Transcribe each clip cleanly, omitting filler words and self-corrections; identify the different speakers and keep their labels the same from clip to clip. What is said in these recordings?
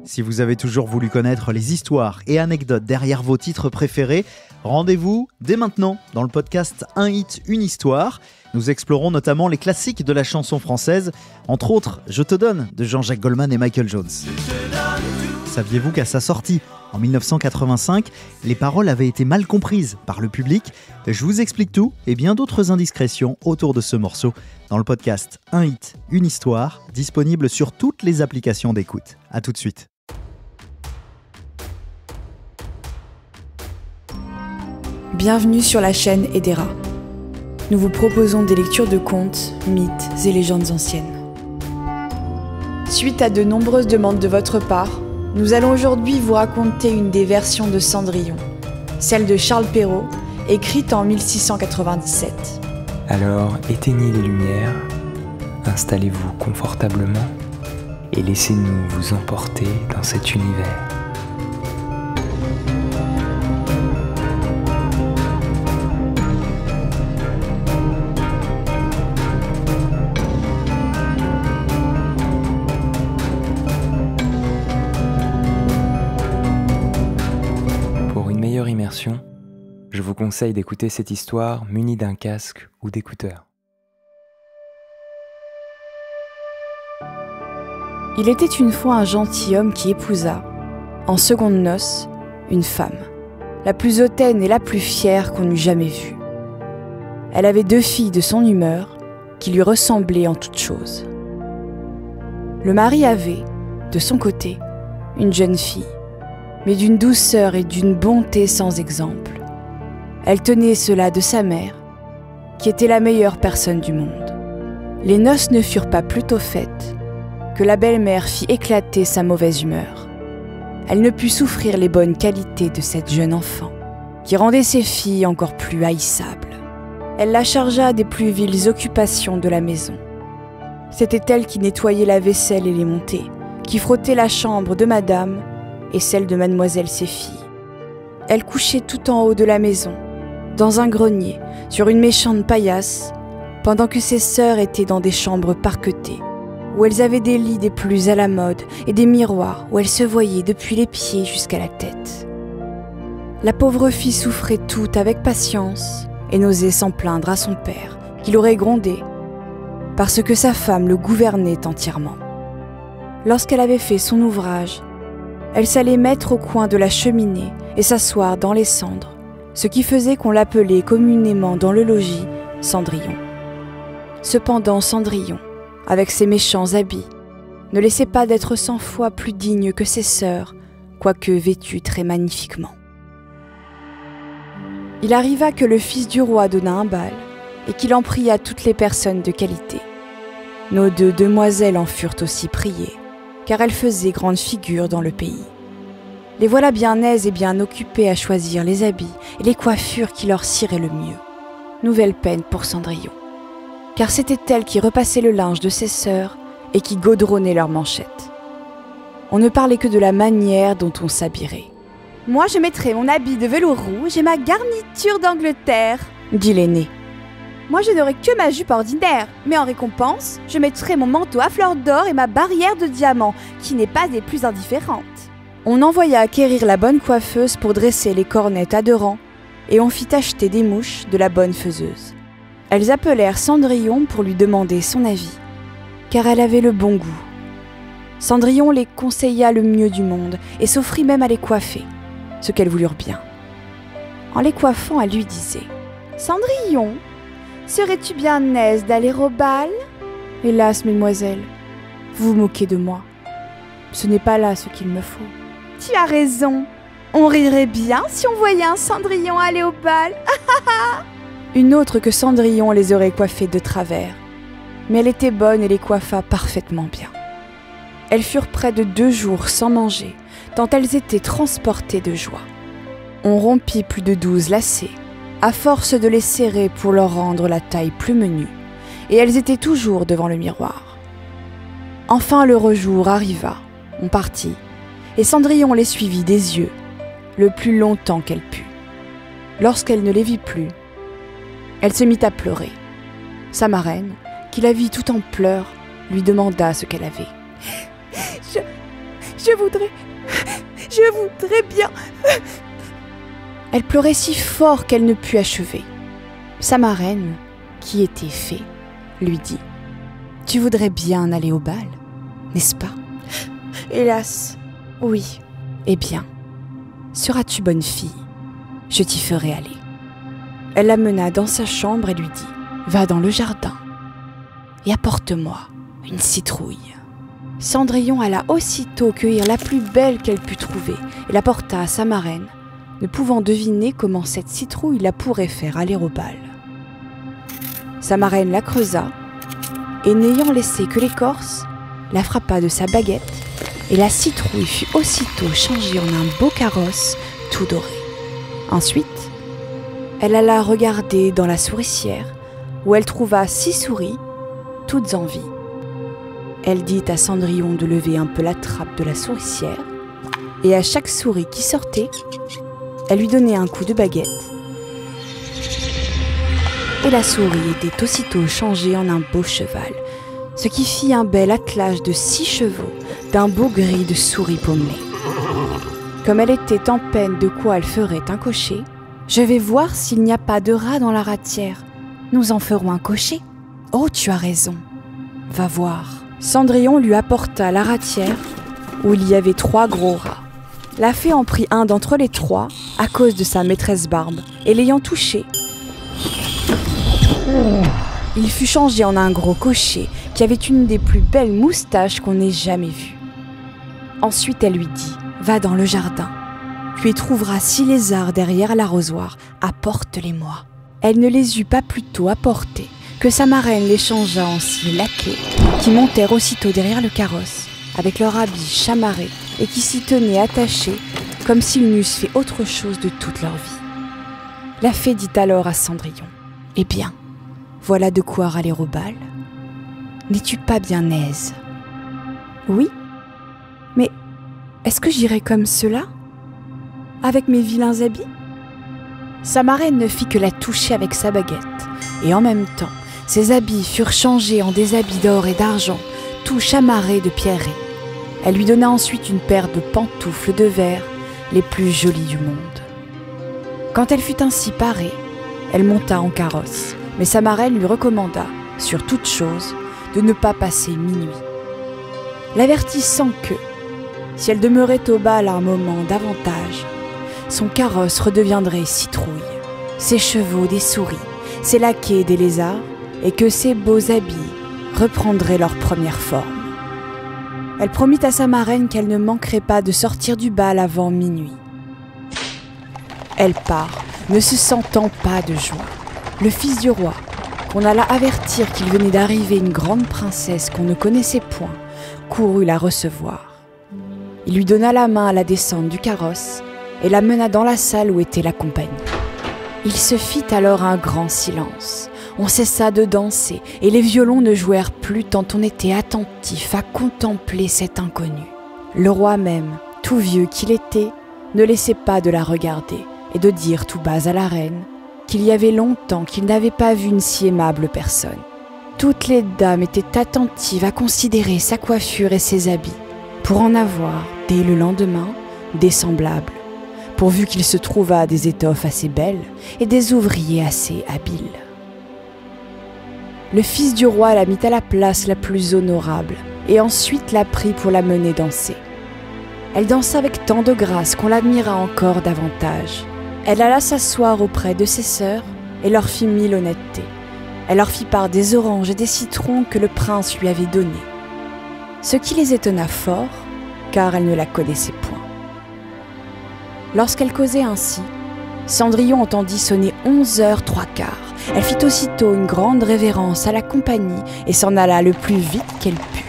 Speaker 1: Si vous avez toujours voulu connaître les histoires et anecdotes derrière vos titres préférés, rendez-vous dès maintenant dans le podcast Un hit, une histoire. Nous explorons notamment les classiques de la chanson française, entre autres Je te donne de Jean-Jacques Goldman et Michael Jones. Saviez-vous qu'à sa sortie en 1985, les paroles avaient été mal comprises par le public ? Je vous explique tout et bien d'autres indiscrétions autour de ce morceau dans le podcast Un hit, une histoire, disponible sur toutes les applications d'écoute. À tout de suite.
Speaker 2: Bienvenue sur la chaîne Edera. Nous vous proposons des lectures de contes, mythes et légendes anciennes. Suite à de nombreuses demandes de votre part, nous allons aujourd'hui vous raconter une des versions de Cendrillon, celle de Charles Perrault, écrite en 1697.
Speaker 3: Alors éteignez les lumières, installez-vous confortablement et laissez-nous vous emporter dans cet univers. Pour une meilleure immersion, je vous conseille d'écouter cette histoire munie d'un casque ou d'écouteurs.
Speaker 2: Il était une fois un gentilhomme qui épousa, en secondes noces, une femme, la plus hautaine et la plus fière qu'on eût jamais vue. Elle avait 2 filles de son humeur, qui lui ressemblaient en toutes choses. Le mari avait, de son côté, une jeune fille, mais d'une douceur et d'une bonté sans exemple. Elle tenait cela de sa mère, qui était la meilleure personne du monde. Les noces ne furent pas plus tôt faites que la belle-mère fit éclater sa mauvaise humeur. Elle ne put souffrir les bonnes qualités de cette jeune enfant, qui rendait ses filles encore plus haïssables. Elle la chargea des plus viles occupations de la maison. C'était elle qui nettoyait la vaisselle et les montées, qui frottait la chambre de madame et celle de mademoiselle ses filles. Elle couchait tout en haut de la maison, dans un grenier, sur une méchante paillasse, pendant que ses sœurs étaient dans des chambres parquetées, où elles avaient des lits des plus à la mode et des miroirs où elles se voyaient depuis les pieds jusqu'à la tête. La pauvre fille souffrait tout avec patience et n'osait s'en plaindre à son père, qui l'aurait grondée, parce que sa femme le gouvernait entièrement. Lorsqu'elle avait fait son ouvrage, elle s'allait mettre au coin de la cheminée et s'asseoir dans les cendres, ce qui faisait qu'on l'appelait communément dans le logis Cendrillon. Cependant Cendrillon, avec ses méchants habits, ne laissait pas d'être 100 fois plus digne que ses sœurs, quoique vêtue très magnifiquement. Il arriva que le fils du roi donna un bal, et qu'il en pria toutes les personnes de qualité. Nos 2 demoiselles en furent aussi priées, car elles faisaient grande figure dans le pays. Les voilà bien aises et bien occupées à choisir les habits et les coiffures qui leur siraient le mieux. Nouvelle peine pour Cendrillon, car c'était elle qui repassait le linge de ses sœurs et qui gaudronnait leurs manchettes. On ne parlait que de la manière dont on s'habillerait. « Moi, je mettrai mon habit de velours rouge et ma garniture d'Angleterre, » dit l'aînée. « Moi, je n'aurai que ma jupe ordinaire, mais en récompense, je mettrai mon manteau à fleurs d'or et ma barrière de diamants, qui n'est pas des plus indifférentes. » On envoya acquérir la bonne coiffeuse pour dresser les cornettes à 2 rangs, et on fit acheter des mouches de la bonne faiseuse. Elles appelèrent Cendrillon pour lui demander son avis, car elle avait le bon goût. Cendrillon les conseilla le mieux du monde et s'offrit même à les coiffer, ce qu'elles voulurent bien. En les coiffant, elle lui disait « Cendrillon, serais-tu bien aise d'aller au bal ?»« Hélas, mesdemoiselles, vous vous moquez de moi. Ce n'est pas là ce qu'il me faut. »« Tu as raison, on rirait bien si on voyait un Cendrillon aller au bal. » Une autre que Cendrillon les aurait coiffées de travers, mais elle était bonne et les coiffa parfaitement bien. Elles furent près de 2 jours sans manger, tant elles étaient transportées de joie. On rompit plus de 12 lacets, à force de les serrer pour leur rendre la taille plus menue, et elles étaient toujours devant le miroir. Enfin l'heureux jour arriva, on partit, et Cendrillon les suivit des yeux, le plus longtemps qu'elle put. Lorsqu'elle ne les vit plus, elle se mit à pleurer. Sa marraine, qui la vit tout en pleurs, lui demanda ce qu'elle avait. « Je Je voudrais bien. » Elle pleurait si fort qu'elle ne put achever. Sa marraine, qui était fée, lui dit: « Tu voudrais bien aller au bal, n'est-ce pas ? » ?»« Hélas, oui. »« Eh bien, seras-tu bonne fille ? Je t'y ferai aller. » Elle la mena dans sa chambre et lui dit: « Va dans le jardin et apporte-moi une citrouille. » Cendrillon alla aussitôt cueillir la plus belle qu'elle put trouver et la porta à sa marraine, ne pouvant deviner comment cette citrouille la pourrait faire aller au bal. Sa marraine la creusa et, n'ayant laissé que l'écorce, la frappa de sa baguette et la citrouille fut aussitôt changée en un beau carrosse tout doré. Ensuite, elle alla regarder dans la souricière où elle trouva 6 souris, toutes en vie. Elle dit à Cendrillon de lever un peu la trappe de la souricière et à chaque souris qui sortait, elle lui donnait un coup de baguette. Et la souris était aussitôt changée en un beau cheval, ce qui fit un bel attelage de 6 chevaux d'un beau gris de souris pommelées. Comme elle était en peine de quoi elle ferait un cocher, « Je vais voir s'il n'y a pas de rat dans la ratière. Nous en ferons un cocher. »« Oh, tu as raison. Va voir. » Cendrillon lui apporta la ratière où il y avait 3 gros rats. La fée en prit un d'entre les 3 à cause de sa maîtresse Barbe et l'ayant touché, il fut changé en un gros cocher qui avait une des plus belles moustaches qu'on ait jamais vues. Ensuite elle lui dit: « Va dans le jardin. Tu y trouveras 6 lézards derrière l'arrosoir. Apporte-les-moi. » Elle ne les eut pas plus tôt apportés que sa marraine les changea en 6 laquais qui montèrent aussitôt derrière le carrosse avec leurs habits chamarrés et qui s'y tenaient attachés comme s'ils n'eussent fait autre chose de toute leur vie. La fée dit alors à Cendrillon: « Eh bien, voilà de quoi aller au bal. N'es-tu pas bien aise ? » ?»« Oui, mais est-ce que j'irai comme cela, avec mes vilains habits ?» Sa marraine ne fit que la toucher avec sa baguette, et en même temps, ses habits furent changés en des habits d'or et d'argent, tout chamarrés de pierreries. Elle lui donna ensuite une paire de pantoufles de verre, les plus jolies du monde. Quand elle fut ainsi parée, elle monta en carrosse, mais sa marraine lui recommanda, sur toute chose, de ne pas passer minuit, l'avertissant que, si elle demeurait au bal un moment davantage, son carrosse redeviendrait citrouille, ses chevaux des souris, ses laquais des lézards, et que ses beaux habits reprendraient leur première forme. Elle promit à sa marraine qu'elle ne manquerait pas de sortir du bal avant minuit. Elle part, ne se sentant pas de joie. Le fils du roi, qu'on alla avertir qu'il venait d'arriver une grande princesse qu'on ne connaissait point, courut la recevoir. Il lui donna la main à la descente du carrosse et la mena dans la salle où était la compagnie. Il se fit alors un grand silence. On cessa de danser et les violons ne jouèrent plus tant on était attentif à contempler cet inconnu. Le roi même, tout vieux qu'il était, ne laissait pas de la regarder et de dire tout bas à la reine qu'il y avait longtemps qu'il n'avait pas vu une si aimable personne. Toutes les dames étaient attentives à considérer sa coiffure et ses habits, pour en avoir, dès le lendemain, des semblables, pourvu qu'il se trouvât des étoffes assez belles et des ouvriers assez habiles. Le fils du roi la mit à la place la plus honorable, et ensuite la prit pour la mener danser. Elle dansa avec tant de grâce qu'on l'admira encore davantage. Elle alla s'asseoir auprès de ses sœurs et leur fit 1000 honnêtetés. Elle leur fit part des oranges et des citrons que le prince lui avait donnés, ce qui les étonna fort, car elle ne la connaissait point. Lorsqu'elle causait ainsi, Cendrillon entendit sonner 11h15. Elle fit aussitôt une grande révérence à la compagnie et s'en alla le plus vite qu'elle put.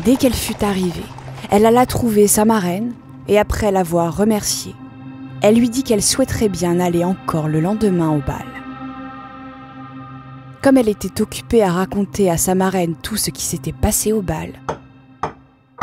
Speaker 2: Dès qu'elle fut arrivée, elle alla trouver sa marraine et après l'avoir remerciée, elle lui dit qu'elle souhaiterait bien aller encore le lendemain au bal. Comme elle était occupée à raconter à sa marraine tout ce qui s'était passé au bal,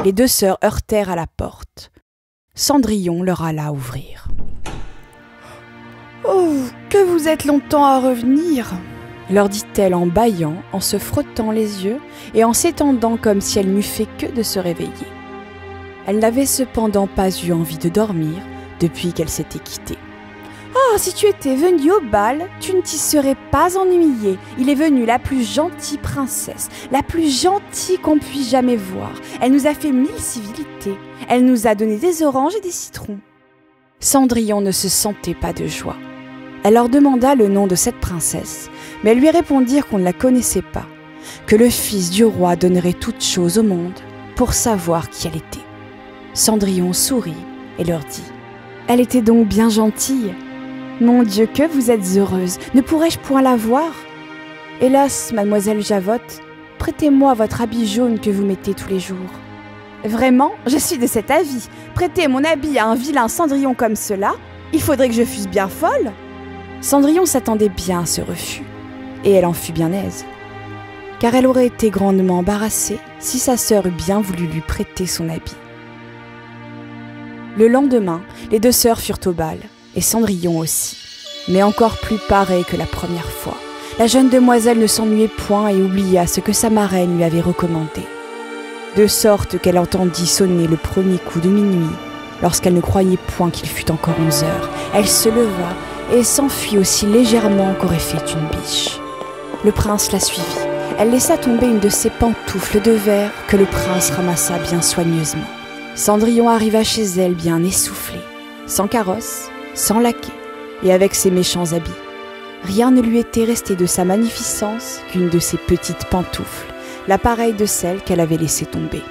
Speaker 2: les 2 sœurs heurtèrent à la porte. Cendrillon leur alla ouvrir. « Oh, que vous êtes longtemps à revenir !» leur dit-elle en bâillant, en se frottant les yeux et en s'étendant comme si elle n'eût fait que de se réveiller. Elle n'avait cependant pas eu envie de dormir depuis qu'elle s'était quittée. « Oh, si tu étais venue au bal, tu ne t'y serais pas ennuyée. Il est venu la plus gentille princesse, la plus gentille qu'on puisse jamais voir. Elle nous a fait 1000 civilités. Elle nous a donné des oranges et des citrons. » Cendrillon ne se sentait pas de joie. Elle leur demanda le nom de cette princesse, mais elles lui répondirent qu'on ne la connaissait pas, que le fils du roi donnerait toute chose au monde pour savoir qui elle était. Cendrillon sourit et leur dit « Elle était donc bien gentille. Mon Dieu, que vous êtes heureuse. Ne pourrais-je point la voir ? Hélas, mademoiselle Javotte, prêtez-moi votre habit jaune que vous mettez tous les jours. » Vraiment, je suis de cet avis. Prêter mon habit à un vilain Cendrillon comme cela, il faudrait que je fusse bien folle. Cendrillon s'attendait bien à ce refus, et elle en fut bien aise, car elle aurait été grandement embarrassée si sa sœur eût bien voulu lui prêter son habit. Le lendemain, les deux sœurs furent au bal, et Cendrillon aussi, mais encore plus parée que la première fois. La jeune demoiselle ne s'ennuyait point et oublia ce que sa marraine lui avait recommandé, de sorte qu'elle entendit sonner le premier coup de minuit. Lorsqu'elle ne croyait point qu'il fût encore 11 heures, elle se leva et s'enfuit aussi légèrement qu'aurait fait une biche. Le prince la suivit. Elle laissa tomber une de ses pantoufles de verre que le prince ramassa bien soigneusement. Cendrillon arriva chez elle bien essoufflée, sans carrosse, sans laquais et avec ses méchants habits. Rien ne lui était resté de sa magnificence qu'une de ses petites pantoufles, la pareille de celle qu'elle avait laissée tomber.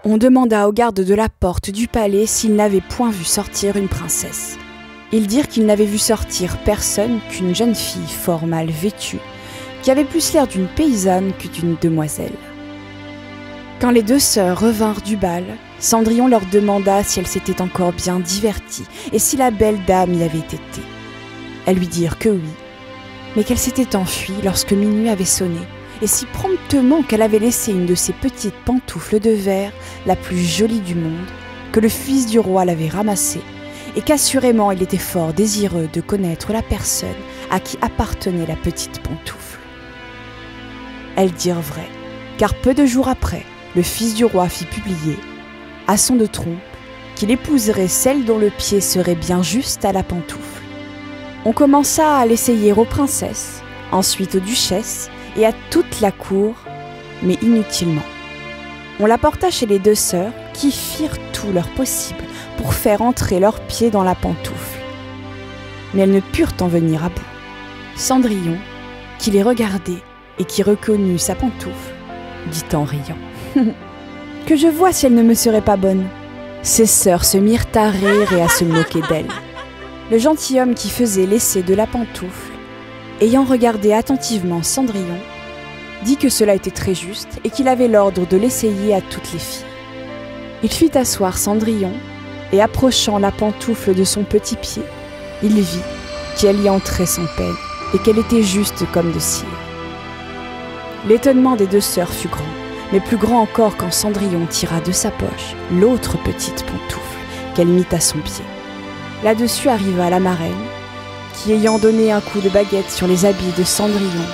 Speaker 2: On demanda aux gardes de la porte du palais s'ils n'avaient point vu sortir une princesse. Ils dirent qu'ils n'avaient vu sortir personne qu'une jeune fille fort mal vêtue, qui avait plus l'air d'une paysanne que d'une demoiselle. Quand les deux sœurs revinrent du bal, Cendrillon leur demanda si elles s'étaient encore bien diverties et si la belle dame y avait été. Elles lui dirent que oui, mais qu'elle s'était enfuie lorsque minuit avait sonné, et si promptement qu'elle avait laissé une de ses petites pantoufles de verre, la plus jolie du monde, que le fils du roi l'avait ramassée, et qu'assurément il était fort désireux de connaître la personne à qui appartenait la petite pantoufle. Elles dirent vrai, car peu de jours après, le fils du roi fit publier, à son de trompe, qu'il épouserait celle dont le pied serait bien juste à la pantoufle. On commença à l'essayer aux princesses, ensuite aux duchesses et à toute la cour, mais inutilement. On la porta chez les deux sœurs qui firent tout leur possible pour faire entrer leurs pieds dans la pantoufle. Mais elles ne purent en venir à bout. Cendrillon, qui les regardait et qui reconnut sa pantoufle, dit en riant « Que je vois si elle ne me serait pas bonne !» Ses sœurs se mirent à rire et à se moquer d'elle. Le gentilhomme qui faisait l'essai de la pantoufle, ayant regardé attentivement Cendrillon, dit que cela était très juste et qu'il avait l'ordre de l'essayer à toutes les filles. Il fit asseoir Cendrillon et approchant la pantoufle de son petit pied, il vit qu'elle y entrait sans peine et qu'elle était juste comme de cire. L'étonnement des deux sœurs fut grand, mais plus grand encore quand Cendrillon tira de sa poche l'autre petite pantoufle qu'elle mit à son pied. Là-dessus arriva la marraine, qui ayant donné un coup de baguette sur les habits de Cendrillon,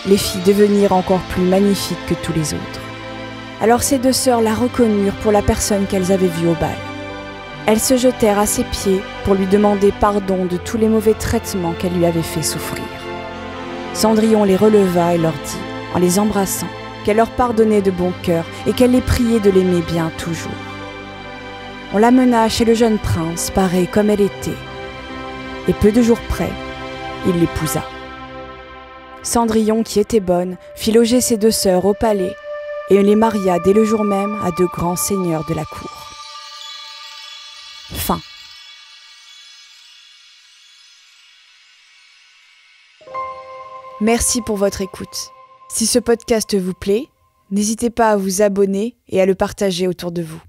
Speaker 2: les fit devenir encore plus magnifiques que tous les autres. Alors ces deux sœurs la reconnurent pour la personne qu'elles avaient vue au bal. Elles se jetèrent à ses pieds pour lui demander pardon de tous les mauvais traitements qu'elle lui avait fait souffrir. Cendrillon les releva et leur dit, en les embrassant, qu'elle leur pardonnait de bon cœur et qu'elle les priait de l'aimer bien toujours. On la mena chez le jeune prince, parée comme elle était, et peu de jours près, il l'épousa. Cendrillon, qui était bonne, fit loger ses deux sœurs au palais et les maria dès le jour même à de grands seigneurs de la cour. Fin. Merci pour votre écoute. Si ce podcast vous plaît, n'hésitez pas à vous abonner et à le partager autour de vous.